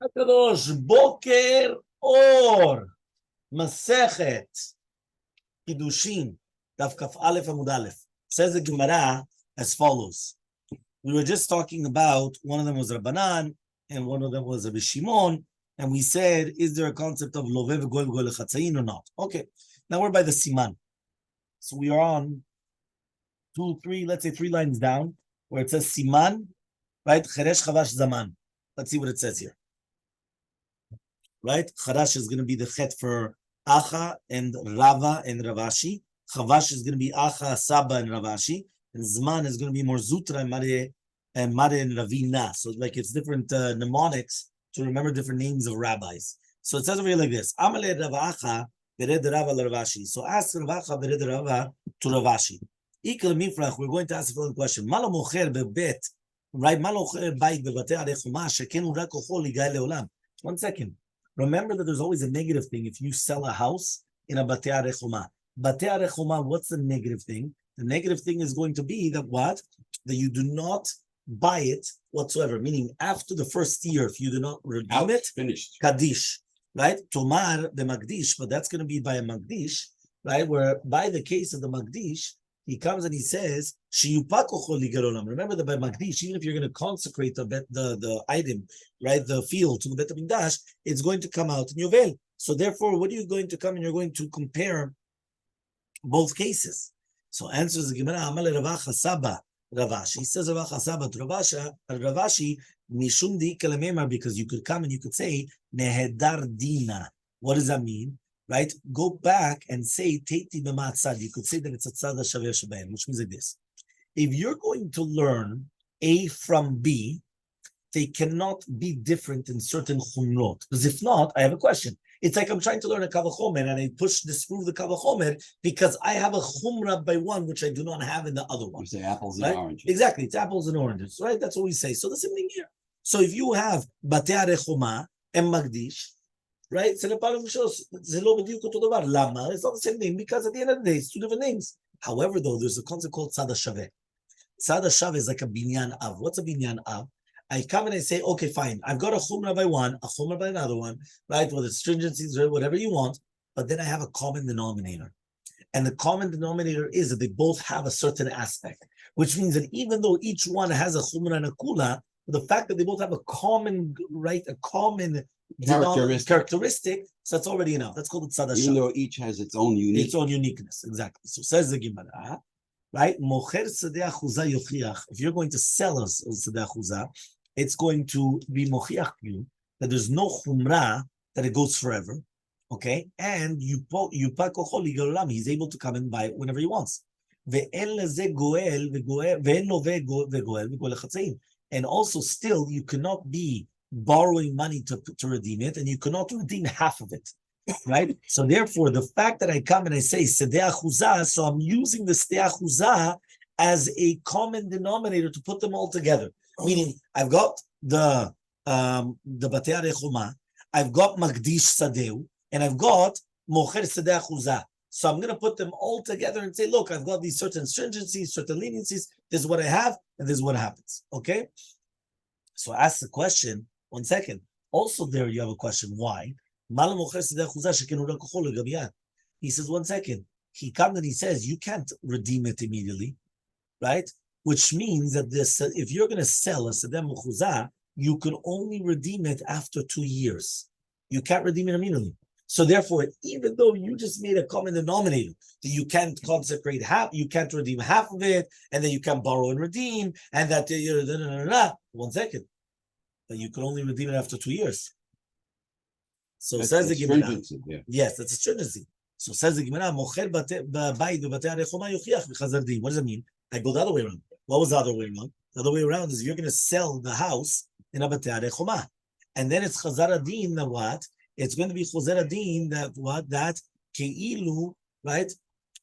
הקדוש, בוקר אור, מסכת Kiddushin Daf כ"א עמוד א'. Says the Gemara as follows. We were just talking about, one of them was Rabbanan, and one of them was Rabbi Shimon, and we said, is there a concept of Loveh v'goel v'goel lechatzayin or not? Okay, now we're by the Siman. So we are on 2, 3, let's say 3 lines down, where it says Siman, right? Cheresh chavash zaman. Let's see what it says here. Right? Charash is going to be the chet for Acha and Rava and Ravashi. Chavash is going to be Acha, Saba, and Ravashi. And Zman is going to be more Zutra and Mare and Ravina. So like it's different mnemonics to remember different names of rabbis. So it says over here like this. Elmaleh Rava Acha, Bered Rava Ravashi. So ask Ravacha, Bered Rava to Ravashi. Ikal Mifrach, we're going to ask the following question. Malo mocher bebet, right? Malo mocher bayit bebate arechuma, shekenu rak ochol ligay leolam. 1 second. Remember that there's always a negative thing if you sell a house in a Batei Arechuma. Batei Arechuma, what's the negative thing? The negative thing is going to be that what? That you do not buy it whatsoever. Meaning after the first year, if you do not redeem it, finished. Kaddish, right? Tomar the Magdish, but that's going to be by a Magdish, right? Where by the case of the Magdish, he comes and he says, remember that by Magdish, even if you're going to consecrate the item, right, the field to the Bet HaMikdash, it's going to come out in Yovel. So therefore, what are you going to come and you're going to compare both cases? So answers the Gemara, Amal Ravacha Saba Ravashi. He says Ravacha Saba to Ravashi, Mishum di Kalamemar, because you could come and you could say, Nehedar Dina. What does that mean? Right? Go back and say Teiti b'matzad. You could say that it's a tzad shaveh shebein, which means like this. If you're going to learn A from B, they cannot be different in certain chumrot. Because if not, I have a question. It's like I'm trying to learn a kavachomer and I disprove the kavachomer because I have a chumrah by one which I do not have in the other one. You say apples right? and oranges. Exactly, it's apples and oranges, right? That's what we say. So the same thing here. So if you have batei arechuma and magdish, right? It's not the same name because at the end of the day, it's 2 different names. However, though, there's a concept called tzad shaveh. Tzad shaveh is like a binyan av. What's a binyan av? I come and I say, okay, fine. I've got a chumrah by one, a chumrah by another one, right? Whether it's stringencies or whatever you want, but then I have a common denominator. And the common denominator is that they both have a certain aspect, which means that even though each one has a chumrah and a kula, the fact that they both have a common, right, a common characteristic, so that's already enough. That's called the tzad Even though each has its own uniqueness, exactly. So says the Gemara, right? Mocher sedeh achuza yochiach. If you're going to sell us sedeh achuza, it's going to be mochiach you that there's no chumrah that it goes forever, okay? And he's able to come and buy it whenever he wants. And also still, you cannot be borrowing money to redeem it, and you cannot redeem half of it, right? So therefore, the fact that I come and I say sedeh achuza, so I'm using the sedeh achuza as a common denominator to put them all together. Meaning, I've got the batei arechuma, I've got magdish sadeu, and I've got mocher sedeh achuza. So I'm going to put them all together and say, look, I've got these certain stringencies, certain leniencies. This is what I have, and this is what happens. Okay? So ask the question, 1 second. Also there you have a question. Why? He says, 1 second. He comes and he says, you can't redeem it immediately, right? Which means that this, if you're going to sell a sedeh mechuzah, you can only redeem it after 2 years. You can't redeem it immediately. So therefore, even though you just made a common denominator that you can't consecrate half, you can't redeem half of it, and then you can borrow and redeem, and that 1 second, but you can only redeem it after 2 years. So that's says the Gemara. Yeah. Yes, that's a stringency. So says the Gemara, mocher bayit b'batei arechuma yochiach b'chazar din. What does that mean? I go the other way around. What was the other way around? The other way around is you're going to sell the house in a batei arechuma, and then it's chazar din. That what? It's going to be chazar din. That what? That keilu, right?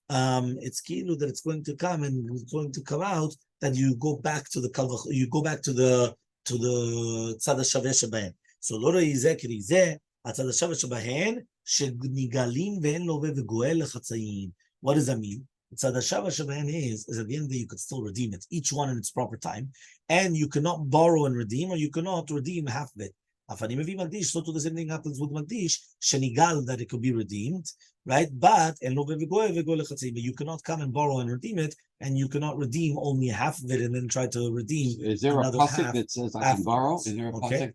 It's keilu that it's going to come and it's going to come out that you go back to the you go back to the tzad shaveh shebahen. So lo reizeh k'rizeh atzad shaveh shebahen shenigalim ve'en loveh v'goel lechatzayin. What does that mean? Tzad shaveh shebahen is at the end of the day you could still redeem it, each one in its proper time, and you cannot borrow and redeem, or you cannot redeem half of it. Afani mevi magdish. So to the same thing happens with magdish. Shenigal that it could be redeemed, right? But you cannot come and borrow and redeem it, and you cannot redeem only half of it and then try to redeem. Is there a pasuk that says I can borrow? Is there a pasuk?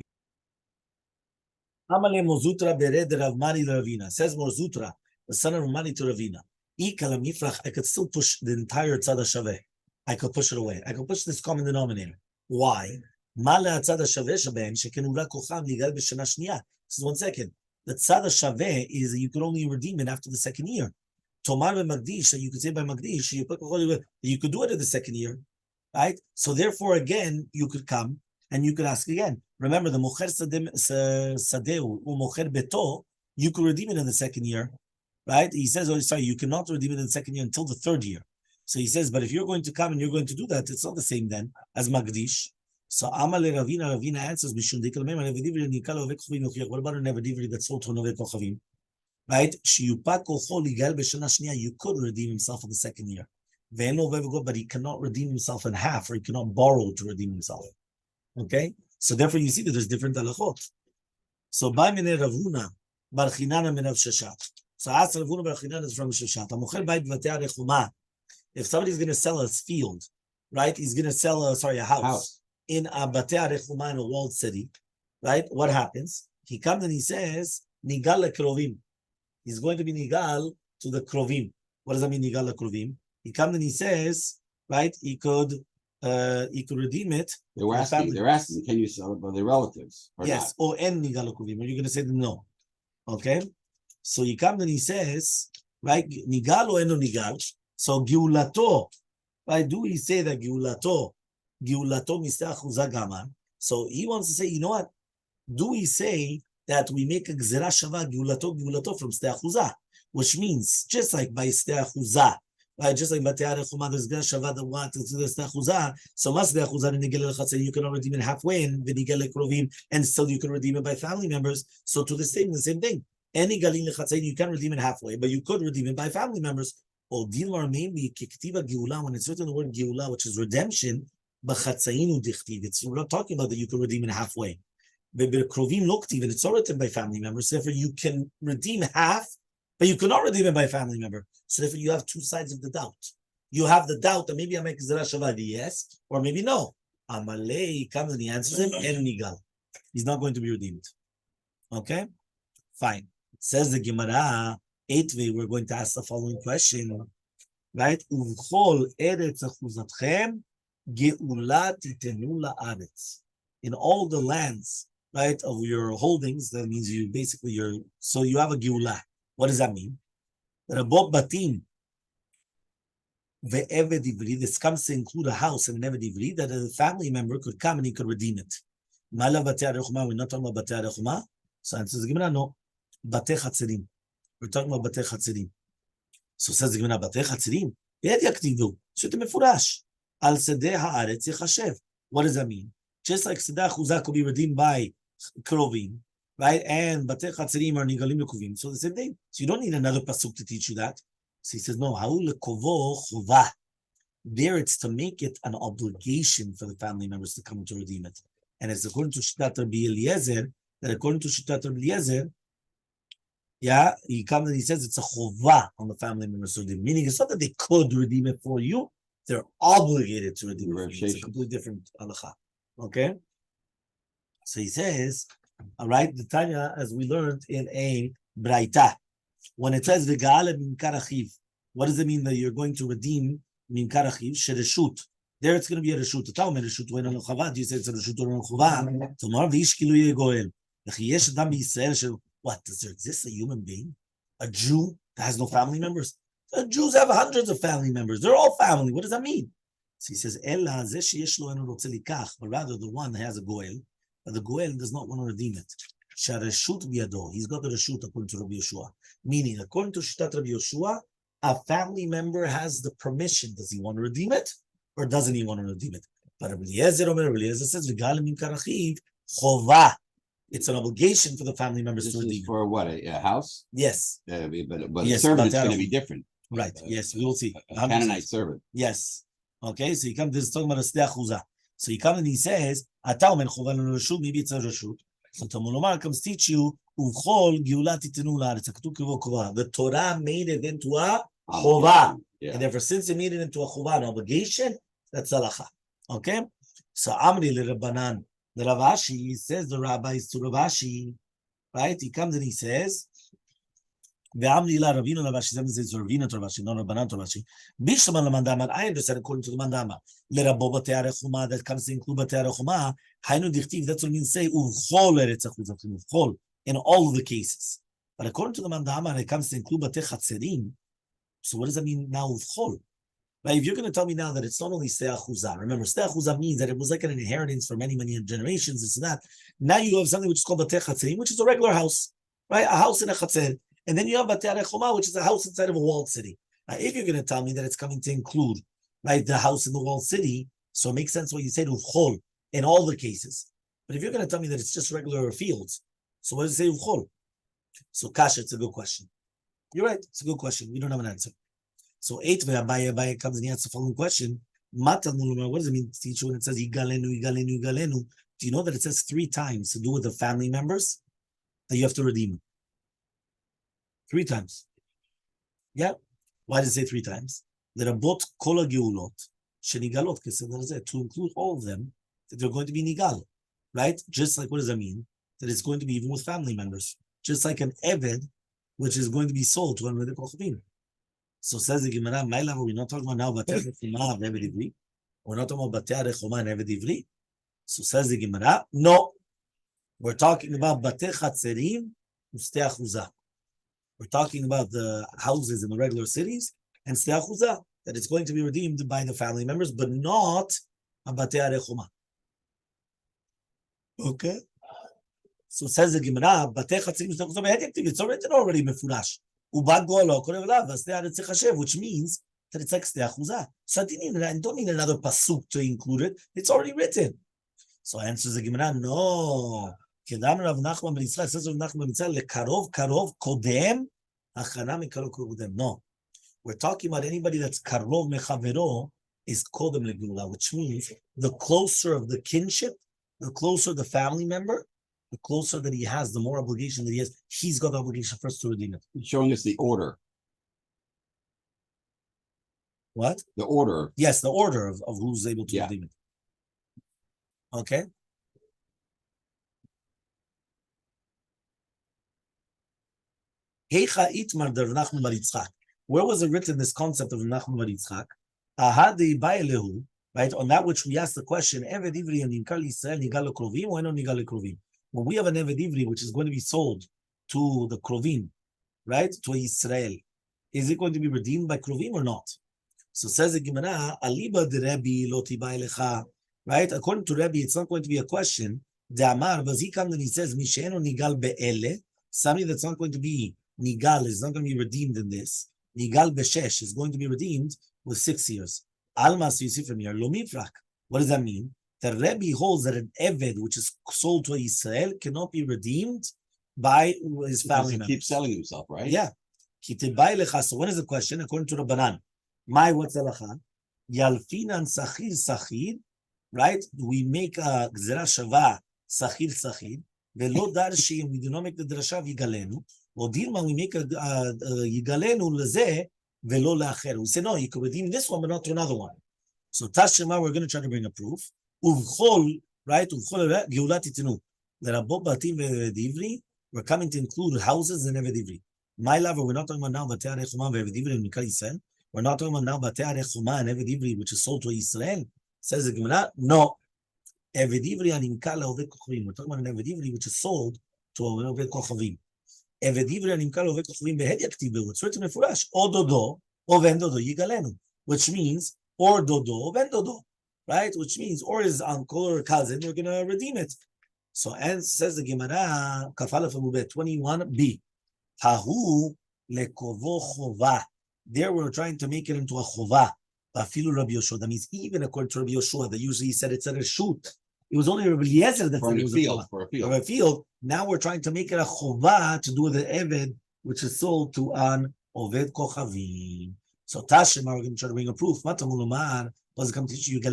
Amale Mozutra bered Rav Mari Ravina. Says Mozutra, the son of Mari to Ravina. I could still push the entire tzad shaveh. I could push it away. I could push this common denominator. Why? This is 1 second. The tzad shaveh is you could only redeem it after the second year. Tomar Magdish, you could say by Magdish, you could do it in the second year, right? So therefore, again, you could come and you could ask again. Remember, the mocher sadeu mocher beto, you could redeem it in the second year, right? He says, oh, sorry, you cannot redeem it in the second year until the third year. So he says, but if you're going to come and you're going to do that, it's not the same then as Magdish. So Amale Ravina answers, what about a Nevadivri that's sold to Nove Kochavim? Right? You could redeem himself in the second year. But he cannot redeem himself in half, or he cannot borrow to redeem himself. Okay? So therefore you see that there's different halachot. So by Mine Ravuna, Barchinana min Shashat. So ask Ravuna Barchinana is from Shashat. If somebody's going to sell a field, right? He's going to sell a house in a Batei Arechuma in a walled city, right? What happens? He comes and he says, Nigal lekrovim. He's going to be Nigal to the Krovim. What does that mean, Nigal lekrovim? He comes and he says, right? He could redeem it. They're asking, can you sell it by their relatives? Or yes, not? or en Nigal lekrovim. Are you going to say no? Okay. So he comes and he says, right? Nigal or eno Nigal. So Giulato, why do we say that Giulato misteh achuzah gaman? So he wants to say, you know what? Do we say that we make a gzera shava Giulato from steh achuzah, which means just like by steh achuzah, right? Just like Batei Arechuma, there's gzera shava that want to the steh achuzah. So mas steh achuzah and nigel lechatzei, you cannot redeem it halfway, and v'nigel lekrovim, and still you can redeem it by family members. So to the same thing. Any galin lechatzei, you can redeem it halfway, but you could redeem it by family members. Or dilmar maybe kiktiva geula, when it's written the word geula, which is redemption, b'chatzainu dichtiv. It's we're not talking about that you can redeem it halfway. B'krovim loktiv, and it's all written by family members. Therefore, you can redeem half, but you cannot redeem it by family member. So therefore, you have two sides of the doubt. You have the doubt that maybe I make zera shava, yes, or maybe no. Elmaleh comes and he answers him, en nigal. He's not going to be redeemed. Okay, fine. Says the Gemara. 8, we're going to ask the following question, right? Uvchol eretz achuzatchem geula titenu la'aretz. In all the lands, right, of your holdings, that means you basically so you have a geula. What does that mean? Rabot batim ve'eved ivri. This comes to include a house and an eved ivri that a family member could come and he could redeem it. Ma'ala batei arechuma. We're not talking about batei arechuma. So answers the Gemara, no. Batei chatzerim. We're talking about Batei Chatzerim. So says the Gemara, Batei Chatzerim, Yed yaktivu, Shute mefurash, Al Sedeh haaretz yechashev. What does that mean? Just like Sedeh achuzah could be redeemed by Krovim, right? And Batei Chatzerim are Nigalim lekuvim. So the same thing. So you don't need another pasuk to teach you that. So he says, no, Ha'u lekovo chovah. There it's to make it an obligation for the family members to come to redeem it. And it's according to Shittat Rabbi Eliezer, that according to Shittat Rabbi Eliezer, yeah, he comes and he says it's a chovah on the family members to redeem. Meaning it's not that they could redeem it for you, they're obligated to redeem it for you. It's a completely different halacha. Okay? So he says, all right, the Tanya, as we learned in a braita, when it says v'ga'ale min karachiv, what does it mean that you're going to redeem min karachiv? Shereshut. There it's going to be a reshut. The Talmud reshut when on chovah. Do you say it's a reshut or on chovah? Tomorrow v'ish kilu yegoel. V'chiyesh adam b'Yisrael. What, does there exist a human being, a Jew that has no family members? The Jews have hundreds of family members. They're all family. What does that mean? So he says, but rather the one that has a goel, but the goel does not want to redeem it. He's got the reshut according to Rabbi Yeshua. Meaning, according to Shittat Rabbi Yeshua, a family member has the permission. Does he want to redeem it or doesn't he want to redeem it? But Rabbi Eliezer says, chovah. It's an obligation for the family members to redeem. For what, a house? Yes. But yes, a servant is going to be different. Right. Yes, we will see. A Canaanite servant. Yes. Okay, so he comes, this is talking about a steh achuzah. So he comes and he says, maybe it's a reshut. So Talmud Lomar comes teach you, Uvchol Geulat Titenu La'aretz. HaKatuv Kivol Kova. The Torah made it into a chova. Yeah. And therefore, since it made it into a chova, an obligation, that's halacha. Okay? So Amri Rabbanan, the Rav Ashi says the rabbis to Rav Ashi, right? He comes and he says, Ve'amri la Ravina Rav Ashi, sometimes says Ravina to Rav Ashi, not Rabbanan to Rav Ashi. Bishlam al Mandamar, I understand according to the Mandamar. Lerabo Batei Arechuma, that comes to include Batei Arechuma. Hainu Dichtiv, that's what it means say Uvchol Eretz Achuz, Uvchol, in all of the cases. But according to the Mandamar, it comes to include Batei Chatzerim. So what does that mean now Uvchol? Right, if you're going to tell me now that it's not only Stei Achuzah, remember, Stei Achuzah means that it was like an inheritance for many, many generations, this and that. Now you have something which is called Batei Chatzerim, which is a regular house, right? A house in a Chatzer. And then you have Batei Arechoma, which is a house inside of a walled city. Now, if you're going to tell me that it's coming to include, right, the house in the walled city, so it makes sense what you say to Uvchol in all the cases. But if you're going to tell me that it's just regular fields, so what does it say Uvchol? So Kasha, it's a good question. You're right, it's a good question. We don't have an answer. So Abaye comes and he asks the following question. What does it mean to teach you when it says Yigalenu, Yigalenu, Yigalenu? Do you know that it says 3 times to do with the family members that you have to redeem? 3 times. Yeah. Why does it say 3 times? Lerabot kol hageulot shenigalot keseder, to include all of them, that they're going to be nigal, right? Just like, what does that mean? That it's going to be even with family members. Just like an eved, which is going to be sold to another kochavim. So says the Gemara, my level, we're not talking about now Batei Arechoma and Eved Ivri. We're not talking about Batei Arechoma and Eved Ivri. So says the Gemara, no. We're talking about Batei Chatzerim and Stei Achuzah. We're talking about the houses in the regular cities and Stei Achuzah, that it's going to be redeemed by the family members, but not a Batei Arechoma. Okay? So says the Gemara, Batei Chatzerim and Stei Achuzah, it's written already mefurash. Which means that it's like Stei Achuzah. So I don't need another pasuk to include it. It's already written. So answers the Gemara, no. Kedam Rav Nachman ben Yitzchak, says Rav Nachman ben Yitzchak, lekarov karov kodem, achana mekarov kodem. No. We're talking about anybody that's karov mechavero is kodem legula, which means the closer of the kinship, the closer the family member, the closer that he has, the more obligation that he has, he's got the obligation first to redeem it. It's showing us the order. What? The order. Yes, the order of who's able to redeem it. Okay? Hechal itmar der Nachman bar Yitzchak. Where was it written, this concept of Nachman bar Yitzchak? Ahadi ba'elehu, right? On that which we asked the question, Eved Ivri and Ninkal Yisrael nigal lekrovim or eno nigal lekrovim? When we have an Eved Ivri which is going to be sold to the Krovim, right, to Israel, is it going to be redeemed by Krovim or not? So says the Gemara, Aliba de Rabbi lo tiba elecha, right? According to Rabbi, it's not going to be a question. De Amar, but he comes and he says, Misheno nigal be'ele, somebody that's not going to be nigal is not going to be redeemed in this. Nigal beshesh is going to be redeemed with 6 years. Alma, so you see from here, lo mifrak. What does that mean? The Rabbi holds that an Eved, which is sold to Israel, cannot be redeemed by his family members. He keeps selling himself, right? Yeah. So what is the question? According to Rabbanan, what's halacha? Yalfinan sachir sachir, right? We make a gzera shava sachir sachir. Velo darshim, we do not make the drasha yigalenu. Or Dilma, we make a yigalenu leze velo leacher. We say no, you can redeem this one, but not to another one. So Tashema, we're going to try to bring a proof. Uvchol, right? Uvchol geulat itenu. Lerabot batim ve'eved ivri. We're coming to include houses and Eved Ivri. My lover, we're not talking about now Batei Arechoma ve'Eved Ivri and Nikal Yisrael. We're not talking about now Batei Arechoma and Eved Ivri, which is sold to Israel. Says the Gemara, no. Eved Ivri and Nimkal Oved Kochavim. We're talking about an Eved Ivri which is sold to Oved Kochavim. Eved Ivri and Nimkal Oved Kochavim behed yaktiv behu. It's written in Furash. O dodo, o ven dodo yigalenu. Which means, or dodo, o ven dodo. Right? Which means, or his uncle or cousin, you're going to redeem it. So, and says the Gemara, Kafalef Amubet 21b, Tahu lekovo chova. There we're trying to make it into a chova. Afilu Rabbi Yoshua. That means even according to Rabbi Yoshua, that usually said it's a shoot. It was only Rabbi Eliezer that said it was a field. Now we're trying to make it a chova to do with the eved, which is sold to an oved kochavim. So Tashema, we're going to try to bring a proof. Matamulumar. Was come teach you that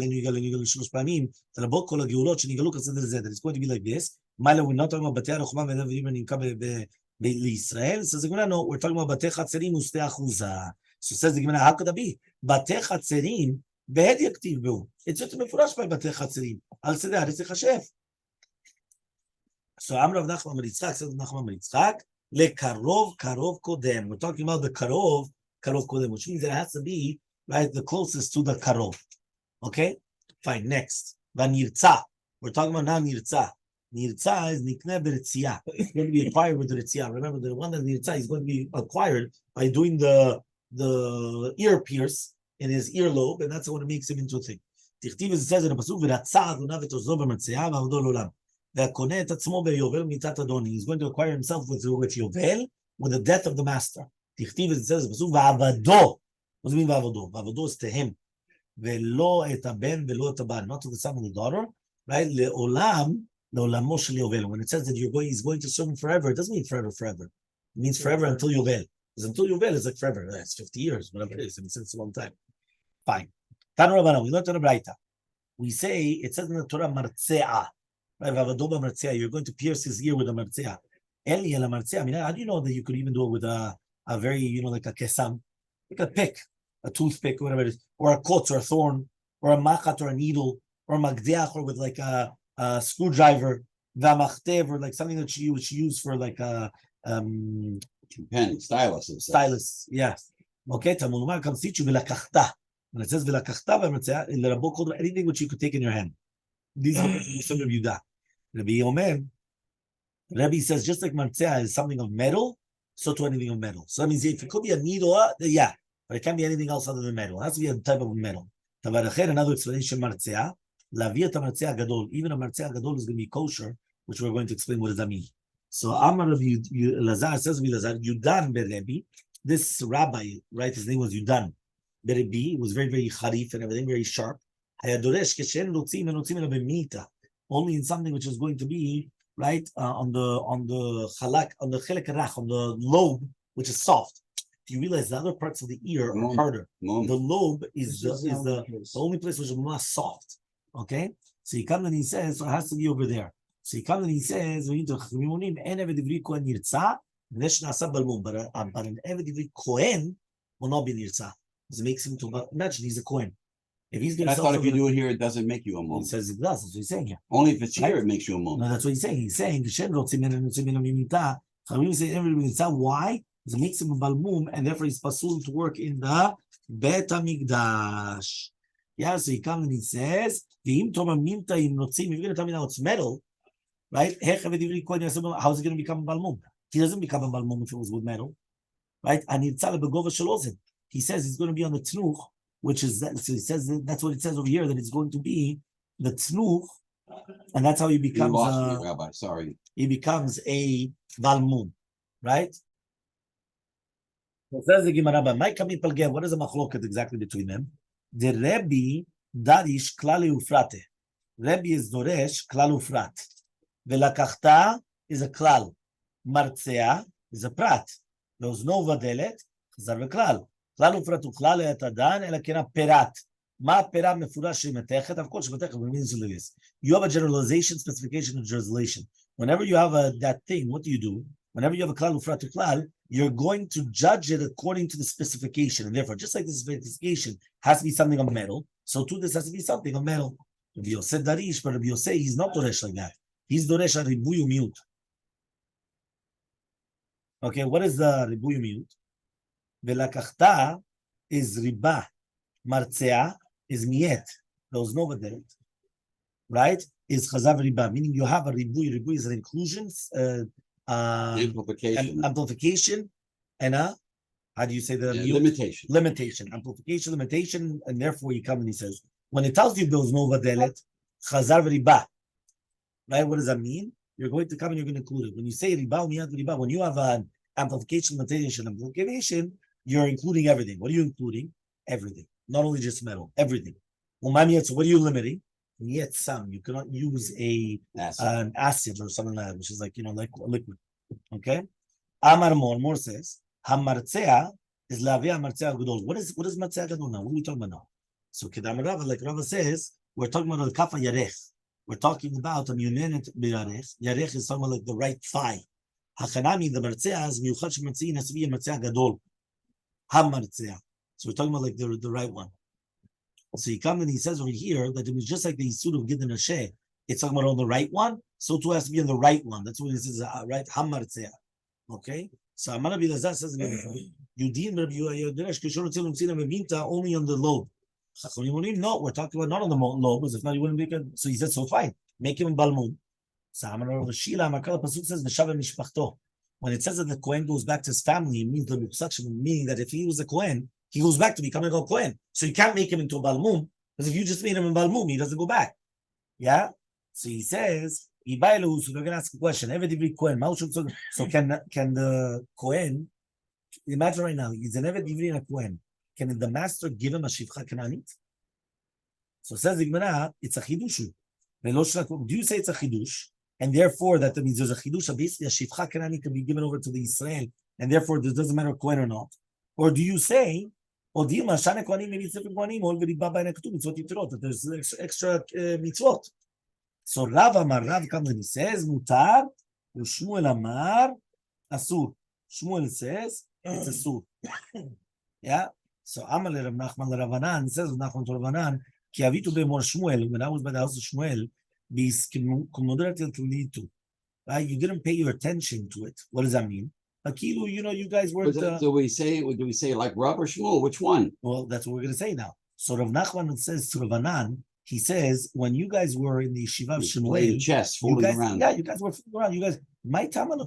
it's going to be like this. We're not talking about Batei HaRochma Israel. Says the Gemara, no, we're talking about Batei Chatzerim Ustei Achuza. So says the Gemara, how could that be? Batei Chatzerim Behed Yaktiv Behu. It's just mefurash by Batei Chatzerim. Al Sedeh Haris Echashev. So Amar Rav Nachman Bar Yitzchak says Nachman Bar Yitzchak lekarov karov kodem. We're talking about the karov kodem, which means it has to be right the closest to the karov. Okay, fine. Next, vanirtza. We're talking about now nirtza. Nirtza is nikne b'ritzia. It's going to be acquired with the ritzia. Remember, the one that nirtza is going to be acquired by doing the ear pierce in his earlobe, and that's what it makes him into a thing. Tichtiv, it says in the pasuk, v'ratzah Adonai v'tozlo b'mertzia v'avdo l'olam. He's going to acquire himself with Yovel, with the death of the master. It says, what does it mean, Vavodo? Vavodo is to him. Not to the son and the daughter, right? When it says that he's going to serve him forever, it doesn't mean forever. It means forever until Yovel. Because until Yovel is like forever. It's 50 years, whatever it is. It's a long time. Fine. We learned on the Braita. We say, it says in the Torah, Martze'ah. Right, you're going to pierce his ear with a martzea. I mean, how do you know that you could even do it with a very, like a kesam, like a pick, a toothpick, whatever it is, or a kotz, or a thorn, or a machat, or a needle, or a magdeach, or with like a screwdriver, v'amachtev, or like something that you use for like a pen, stylus. Stylus, yes. Okay, Talmud Lomar comes teach you v'lakachta. When it says v'lakachta v'martzea, in the Rabbi called anything which you could take in your hand. These are some of Yudah. Rabbi says just like martzea is something of metal, so to anything of metal. So that means if it could be a needle, then yeah, but it can't be anything else other than metal. It has to be a type of metal. Another explanation, martzea, martzea gadol. Even a martzea gadol is going to be kosher, which we're going to explain what does that mean. So Amar Rabbi Lazar says to Lazar, Yudan beRabbi. This rabbi, right? His name was Yudan beRabbi. It was very, very harif and everything, very sharp. Only in something which is going to be right on the chelek rach, on the lobe, which is soft. If you realize the other parts of the ear are harder. The lobe is the only place which is more soft. Okay, so he comes and he says, so it has to be over there. So he comes and he says, but an Eved Ivri Kohen will not be nirtzah. It makes him to imagine he's a Kohen. If he's going I thought if you do it here, it doesn't make you a mum. He says it does. That's what he's saying here. Only if it's here, it makes you a mum. No, that's what he's saying. He's saying why? Because it makes him a balmum, and therefore he's pasul to work in the Bet HaMikdash. Yeah, so he comes and he says, if you're going to tell me now it's metal, right? How is it going to become a balmum? He doesn't become a balmum if it was with metal, right? And he says he's going to be on the tnuch, which is that, so he says that's what it says over here, that it's going to be the tnuch, and that's how he becomes Rabbi, sorry. He becomes a balmum, right? So says the Gemara, what is the machloket exactly between them? The Rabbi darish klali ufrate. Rabbi is doresh klal ufrat. Velakachta is a klal. Martzea is a prat. There was no vadelet, chazar v'klal. כלל ופרט הוא כלל את הדן, אלא כן הפירת. מה הפירה מפורש שהיא מתכת? Of course, מתכת, but it means this. You have a generalization, specification, and translation. Whenever you have that thing, what do? Whenever you have a כלל ופרט to klal, you're going to judge it according to the specification. And therefore, just like the specification has to be something of metal, so too this has to be something of metal. Rabbi Yosef Darish, but Rabbi Yosef, he's not Doresh like that. He's Doresh a ribuyu miut. Okay, what is the ribuyu miut? Velakachta is riba. Martzea is miet. There was no vadelet. Right? Is chazav riba. Meaning you have a ribuy. Ribuy is an inclusion, amplification, and a, how do you say the limitation? Limitation. Amplification, limitation, and therefore you come and he says, when it tells you there was no vadelet, chazav riba. Right? What does that mean? You're going to come and you're going to include it. When you say riba, when you have an amplification, limitation, amplification, you're including everything. What are you including? Everything. Not only just metal, everything. So what are you limiting? Yet some. You cannot use an acid or something like that, which is like, like a liquid. Okay? Amar More says, Hamartzea is Lavia Martzea Gadol. What is Martzea Gadol now? What are we talking about now? So Kedam Rava, like Rava says, we're talking about Al Kafa Yarech. we're talking about a Munenet B'Yarech. Yarech is somewhat like the right thigh. Hachanami, the Martzea, is Miuchat Shematziin has to be a Martzea Gadol. Ha-Martzea. So we're talking about like the right one. So he comes and he says over here that it was just like the Yisur of Gidin Hashem. It's talking about on the right one, so too has to be on the right one. That's what it says, right? Ha-Martzea. Okay? So Amar Rabbi Lazar says, Yudin Rabbi Yoderesh Kishon Tzilum Tzina Mevinta only on the lobe. No, we're talking about not on the lobe, because if not, you wouldn't make it. So he said, so fine, make him in Balmum. So Amar Rabbi Shila, Makal Pasuk says, V'shaveh Mishpachto. When it says that the Kohen goes back to his family, it means the Muksach, meaning that if he was a Kohen, he goes back to becoming a Kohen. So you can't make him into a Balmum, because if you just made him in Balmum, he doesn't go back. Yeah? So he says, so they're going to ask a question. Every Kohen, so can the Kohen, imagine right now, he's an Eved Ivri and a Kohen. Can the master give him a Shivcha Kananit? So says the Gemara, it's a Chidushu. Do you say it's a Chidush? And therefore, that means there's a Chidush, basically a Shivcha Kananit can be given over to the Israel, and therefore it doesn't matter Kohen or not. Or do you say, Odilma, Shane Kohanim, maybe it's different Kohanim, already Baba and Akutub, mitzvot yitrot, that there's extra mitzvot. So Rav comes and he says, Mutar, Shmuel Amar, Asur. Shmuel says, it's Asur. Yeah? So Amaleh Rav Nachman Ravanan says, Nachman to Ravanan, Ki avitu be'mor Shmuel, when I was by the house of Shmuel, right? You didn't pay your attention to it. What does that mean? Akilu, you guys weren't. Do we say like Rav or Shmuel? Which one? Well, that's what we're going to say now. So Rav Nachman says to Ravanan, he says, when you guys were in the yeshiva of Shmuel, chess fooling around. Yeah, you guys were fooling around. You guys, my time on the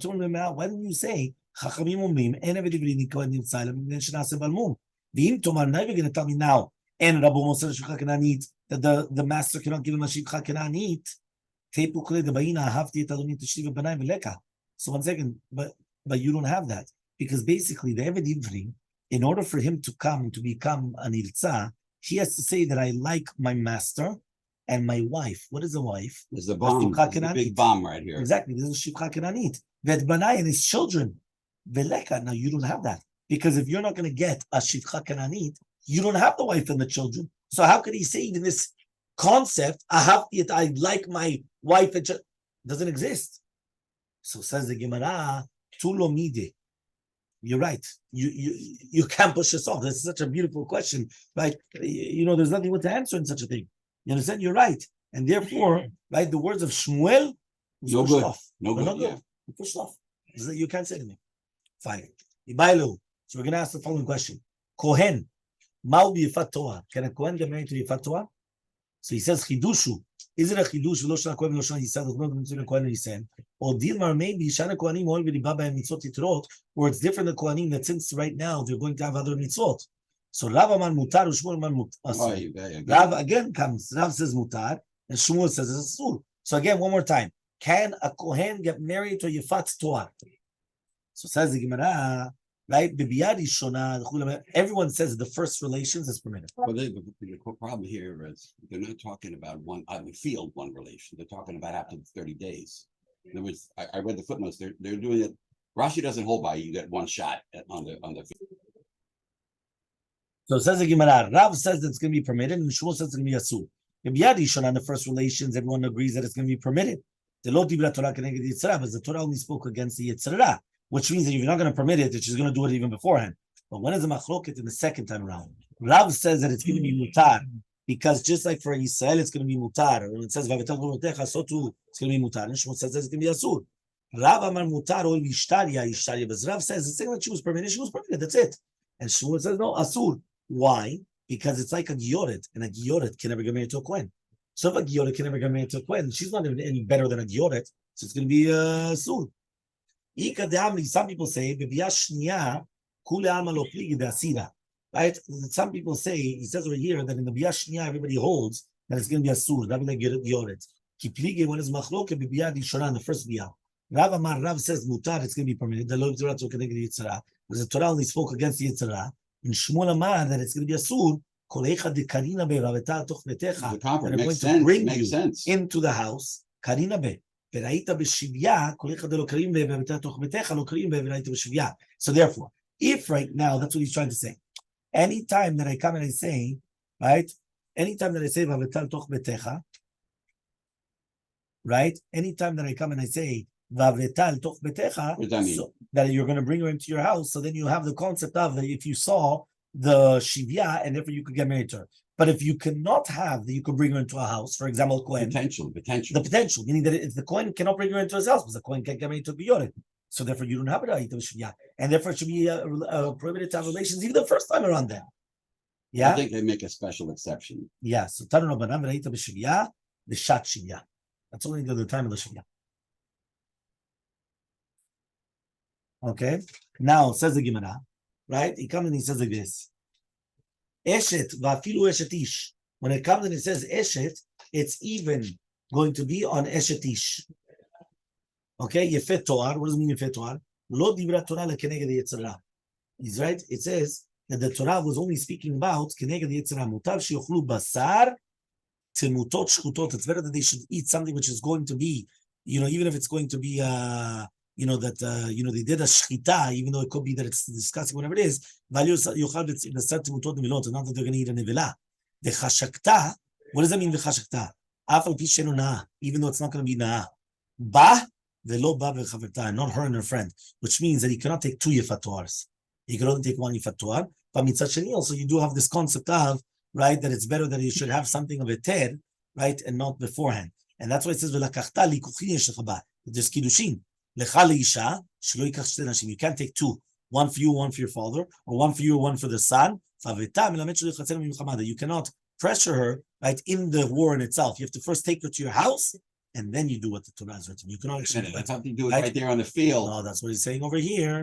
why didn't you say, Chachamim omrim, en eved ivri nikohen nimtzai, and shenase balmum. V'im tomar, now you're going to tell me now, and Rabbi Moser Shivcha Kananit, that the master cannot give him a Shivcha Kananit. Teipu kule debaina hafti et adonit t'shliv b'nai v'leka. So 1 second, but you don't have that, because basically the Eved Ivri, in order for him to come to become an iltza, he has to say that I like my master and my wife. What is a wife? There's a bomb. There's a big bomb right here. Exactly. This is Shivcha Kananit. Vet Banai and his children. Veleka. Now you don't have that. Because if you're not going to get a Shivcha Kananit, you don't have the wife and the children. So how could he say in this concept, I like my wife and children? Doesn't exist. So says the Gemara, Tulo mide. You're right. You can't push this off. This is such a beautiful question. Right? There's nothing to answer in such a thing. You understand? You're right. And therefore, right, the words of Shmuel was pushed off. No good. Yeah. You pushed off. You can't say anything. Fine. So we're going to ask the following question. Kohen, Ma'u b'yifat Torah. Can a Kohen get married to Yifat Torah? So he says, Chidushu. Is it a Chidush? V'lo shana Kohen v'lo shana Yisrael. There's no difference between a Kohen and Yisrael. Or Dilmar, maybe Shana Kohanim oil v'liba b'hem mitzvot yitrot, or it's different than Kohanim that since right now they're going to have other mitzvot. So Rav Amar mutar, Shmuel Amar mutar. Rav again comes. Rav says mutar, and Shmuel says it's asur. So again, one more time. Can a Kohen get married to a Yifat Torah? So says the Gemara, right? Everyone says the first relations is permitted. Well, the problem here is they're not talking about one on the field, one relation. They're talking about after the 30 days. In other words, I read the footnotes. They're doing it. Rashi doesn't hold by you get one shot on the field. So it says the Gemara. Rav says that it's going to be permitted, and Shmuel says it's going to be asur. B'yad on the first relations, everyone agrees that it's going to be permitted. The Lo Dibra Torah keneged Yitzhara, but the Torah only spoke against the Yitzhara, which means that if you're not going to permit it, she's going to do it even beforehand. But when is the machloket in the second time around? Rav says that it's going to be mutar, because just like for Israel, it's going to be mutar. When it says so too, it's going to be mutar. And Shmuel says that it's going to be asur. Rav amar mutar ol ishtarya. But Rav says it's saying that she was permitted. She was permitted. That's it. And Shmuel says no, asur. Why? Because it's like a gioret, and a gioret can never get married to a kohen. So if a gioret can never get married to a kohen, she's not even any better than a gioret. So it's going to be asur. Some people say, right? Some people say, he says over here that in the Biyah Shniya, everybody holds that it's going to be asur. That will like Yoret. Ki pligi, when it's machloke, b'biyah Yishana, in the first Biyah. Rav says mutar, it's going to be permitted. The Lo Torah keneged Yitzhara, because the Torah only spoke against the Yitzhara. In Shmuel Amar, that it's going to be asur. Kol eicha de karina be v'aveta toch betecha. The conference makes sense. Bring you sense into the house. Karina be. So therefore, if right now, that's what he's trying to say. Anytime that I come and I say, right? Anytime that I say, right? Anytime that I come and I say Vavetal toch betecha, What does that mean? so that you're going to bring her into your house, so then you have the concept of that if you saw the shivya and therefore you could get married to her. But if you cannot have that, you could bring her into a house. For example, Kohen. Potential. The potential, meaning that if the Kohen cannot bring her into his house, because the Kohen can't get married to a Biyoret, so therefore you don't have it, and therefore it should be prohibited to have relations even the first time around them. Yeah, I think they make a special exception. Yeah, so Tanu Rabbanan v'reita b'shivya, the shat shivya. That's only the time of the shivya. Okay, now says the Gemara, right? He comes and he says like this: Eshet v'afilu eshet ish. When it comes and it says eshet, it's even going to be on eshet ish. Okay, yefet toar. What does it mean yefet toar? Lo dibra Torah lekeneged yetzer hara. He's right. It says that the Torah was only speaking about keneged yetzer hara. Mutav sheyochlu basar temutot shchutot. It's better that they should eat something which is going to be, even if it's going to be, they did a shchita, even though it could be that it's discussing whatever it is. Yochal b'sar temutot milot, not that they're going to eat a nevela. The chashakta. What does that mean? The chashakta. Afal pi shenu naah, even though it's not going to be naah. Ba. Not her and her friend, which means that he cannot take two yifatuars. He can only take one yifatuar. But mitzat sheni, also you do have this concept of, right, that it's better that you should have something of a ter, right, and not beforehand. And that's why it says v'lakachta likuchin yeshachaba. There's kiddushin lecha leisha shelo yikach shte nashim. You can't take two, one for you, one for your father, or one for you, one for the son. You cannot pressure her, right, in the war in itself. You have to first take her to your house. And then you do what the Torah is written. You cannot actually. That's how you do it right there on the field. No, that's what he's saying over here.